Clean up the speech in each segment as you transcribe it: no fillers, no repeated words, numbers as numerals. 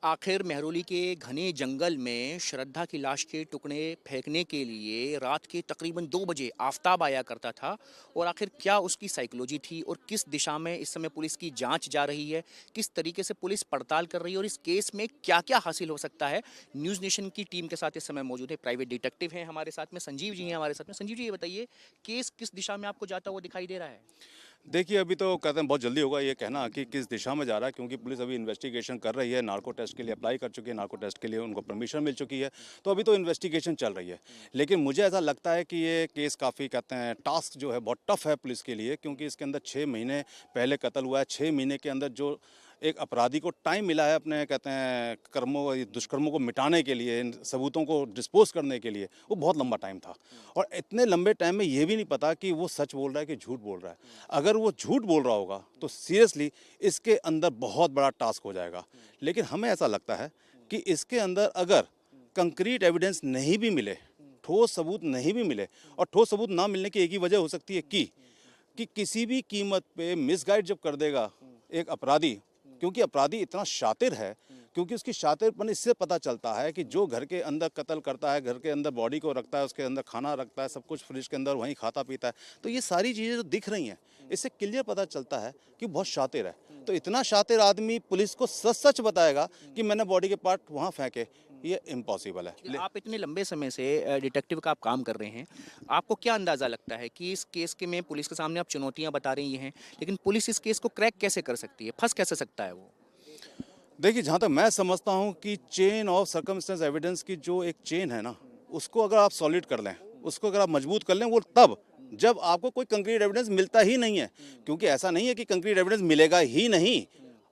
आखिर मेहरौली के घने जंगल में श्रद्धा की लाश के टुकड़े फेंकने के लिए रात के तकरीबन 2 बजे आफताब आया करता था। और आखिर क्या उसकी साइकोलॉजी थी और किस दिशा में इस समय पुलिस की जांच जा रही है, किस तरीके से पुलिस पड़ताल कर रही है और इस केस में क्या क्या हासिल हो सकता है। न्यूज़ नेशन की टीम के साथ इस समय मौजूद है, प्राइवेट डिटेक्टिव हैं हमारे साथ में, संजीव जी हैं हमारे साथ में। संजीव जी, ये बताइए, केस किस दिशा में आपको जाता हुआ दिखाई दे रहा है? देखिए, अभी तो कहते हैं बहुत जल्दी होगा ये कहना कि किस दिशा में जा रहा है, क्योंकि पुलिस अभी इन्वेस्टिगेशन कर रही है। नार्को टेस्ट के लिए अप्लाई कर चुकी है, नार्को टेस्ट के लिए उनको परमिशन मिल चुकी है, तो अभी तो इन्वेस्टिगेशन चल रही है। लेकिन मुझे ऐसा लगता है कि ये केस काफ़ी कहते हैं टास्क जो है बहुत टफ है पुलिस के लिए, क्योंकि इसके अंदर 6 महीने पहले कत्ल हुआ है। 6 महीने के अंदर जो एक अपराधी को टाइम मिला है अपने कहते हैं कर्मों दुष्कर्मों को मिटाने के लिए, इन सबूतों को डिस्पोज करने के लिए, वो बहुत लंबा टाइम था। और इतने लंबे टाइम में ये भी नहीं पता कि वो सच बोल रहा है कि झूठ बोल रहा है। अगर वो झूठ बोल रहा होगा तो सीरियसली इसके अंदर बहुत बड़ा टास्क हो जाएगा। लेकिन हमें ऐसा लगता है कि इसके अंदर अगर कंक्रीट एविडेंस नहीं भी मिले, ठोस सबूत नहीं भी मिले, और ठोस सबूत ना मिलने की एक ही वजह हो सकती है कि किसी भी कीमत पे मिसगाइड जब कर देगा एक अपराधी, क्योंकि अपराधी इतना शातिर है, क्योंकि उसकी शातिरपन इससे पता चलता है कि जो घर के अंदर कत्ल करता है, घर के अंदर बॉडी को रखता है, उसके अंदर खाना रखता है, सब कुछ फ्रिज के अंदर वहीं खाता पीता है, तो ये सारी चीज़ें जो दिख रही हैं, इससे क्लियर पता चलता है कि बहुत शातिर है। तो इतना शातिर आदमी पुलिस को सच सच बताएगा कि मैंने बॉडी के पार्ट वहाँ फेंके, ये इम्पॉसिबल है। आप इतने लंबे समय से डिटेक्टिव का आप काम कर रहे हैं, आपको क्या अंदाज़ा लगता है कि इस केस के में पुलिस के सामने आप चुनौतियां बता रही हैं, लेकिन पुलिस इस केस को क्रैक कैसे कर सकती है, फंस कैसे सकता है वो? देखिए, जहाँ तक मैं समझता हूँ कि चेन ऑफ सर्कमस्टेंस एविडेंस की जो एक चेन है ना, उसको अगर आप सॉलिड कर लें, उसको अगर आप मजबूत कर लें, वो तब जब आपको कोई कंक्रीट एविडेंस मिलता ही नहीं है। क्योंकि ऐसा नहीं है कि कंक्रीट एविडेंस मिलेगा ही नहीं,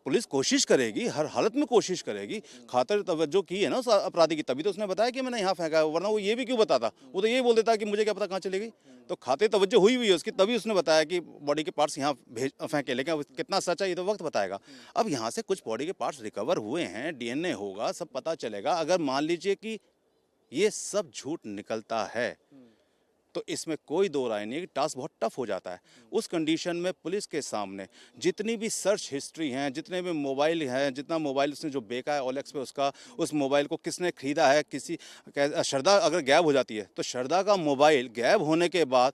पुलिस कोशिश करेगी, हर हालत में कोशिश करेगी। खातिर तवज्जो की है ना उस अपराधी की, तभी तो उसने बताया कि मैंने यहाँ फेंका है, वरना वो ये भी क्यों बताता? वो तो ये बोल देता कि मुझे क्या पता कहाँ चलेगी। तो खातिर तवज्जो हुई हुई है उसकी, तभी उसने बताया कि बॉडी के पार्ट्स यहाँ भेज फेंके। लेकिन अब कितना सच है ये तो वक्त बताएगा। अब यहाँ से कुछ बॉडी के पार्ट्स रिकवर हुए हैं, डीएनए होगा, सब पता चलेगा। अगर मान लीजिए कि ये सब झूठ निकलता है तो इसमें कोई दो राय नहीं है कि टास्क बहुत टफ हो जाता है। उस कंडीशन में पुलिस के सामने जितनी भी सर्च हिस्ट्री हैं, जितने भी मोबाइल हैं, जितना मोबाइल उसने जो बेचा है ओलेक्स पे, उसका उस मोबाइल को किसने खरीदा है, किसी श्रद्धा अगर गायब हो जाती है तो श्रद्धा का मोबाइल गायब होने के बाद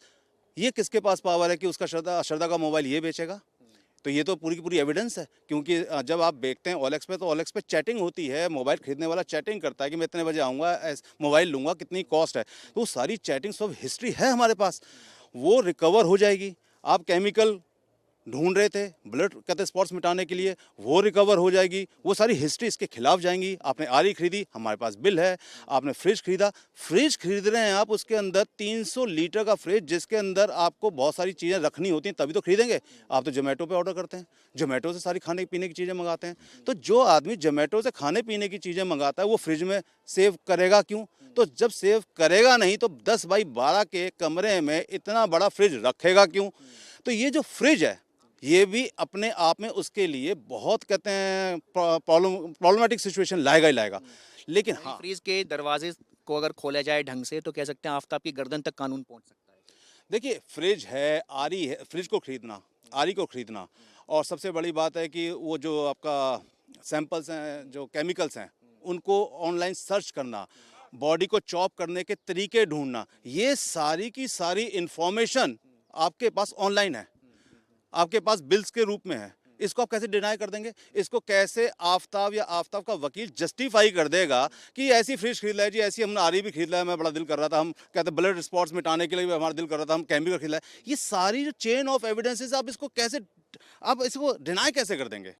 ये किसके पास पावर है कि उसका श्रद्धा का मोबाइल ये बेचेगा? तो ये तो पूरी की पूरी एविडेंस है। क्योंकि जब आप देखते हैं ओलेक्स पे, तो ओलेक्स पे चैटिंग होती है, मोबाइल खरीदने वाला चैटिंग करता है कि मैं इतने बजे आऊँगा, मोबाइल लूँगा, कितनी कॉस्ट है। तो वो सारी चैटिंग सब हिस्ट्री है हमारे पास, वो रिकवर हो जाएगी। आप केमिकल ढूंढ रहे थे ब्लड कहते स्पॉट्स मिटाने के लिए, वो रिकवर हो जाएगी। वो सारी हिस्ट्री इसके खिलाफ जाएंगी। आपने आरी खरीदी, हमारे पास बिल है। आपने फ्रिज खरीदा, फ्रिज खरीद रहे हैं आप, उसके अंदर 300 लीटर का फ्रिज, जिसके अंदर आपको बहुत सारी चीज़ें रखनी होती हैं, तभी तो खरीदेंगे। आप तो जोमेटो पे ऑर्डर करते हैं, जोमेटो से सारी खाने पीने की चीज़ें मंगाते हैं। तो जो आदमी जोमेटो से खाने पीने की चीज़ें मंगाता है, वो फ्रिज में सेव करेगा क्यों? तो जब सेव करेगा नहीं तो 10 बाई 12 के कमरे में इतना बड़ा फ्रिज रखेगा क्यों? तो ये जो फ्रिज है, ये भी अपने आप में उसके लिए बहुत कहते हैं प्रॉब्लमेटिक सिचुएशन लाएगा ही लाएगा। लेकिन हाँ, फ्रीज के दरवाजे को अगर खोला जाए ढंग से तो कह सकते हैं आफताब की गर्दन तक कानून पहुंच सकता है। देखिए, फ्रिज है, आरी है, फ्रिज को खरीदना, आरी को खरीदना, और सबसे बड़ी बात है कि वो जो आपका सैंपल्स हैं, जो केमिकल्स हैं, उनको ऑनलाइन सर्च करना, बॉडी को चॉप करने के तरीके ढूंढना, ये सारी की सारी इंफॉर्मेशन आपके पास ऑनलाइन है, आपके पास बिल्स के रूप में है। इसको आप कैसे डिनाई कर देंगे? इसको कैसे आफताब या आफताब का वकील जस्टिफाई कर देगा कि ऐसी फ्रिज खरीद लिया जी, ऐसी हमने आरी भी खरीद लिया, मैं बड़ा दिल कर रहा था, हम कहते ब्लड स्पॉट्स मिटाने के लिए भी हमारा दिल कर रहा था, हम केमिकल खरीद लिया। ये सारी जो चेन ऑफ एविडेंसेस, आप इसको कैसे, आप इसको डिनाई कैसे कर देंगे?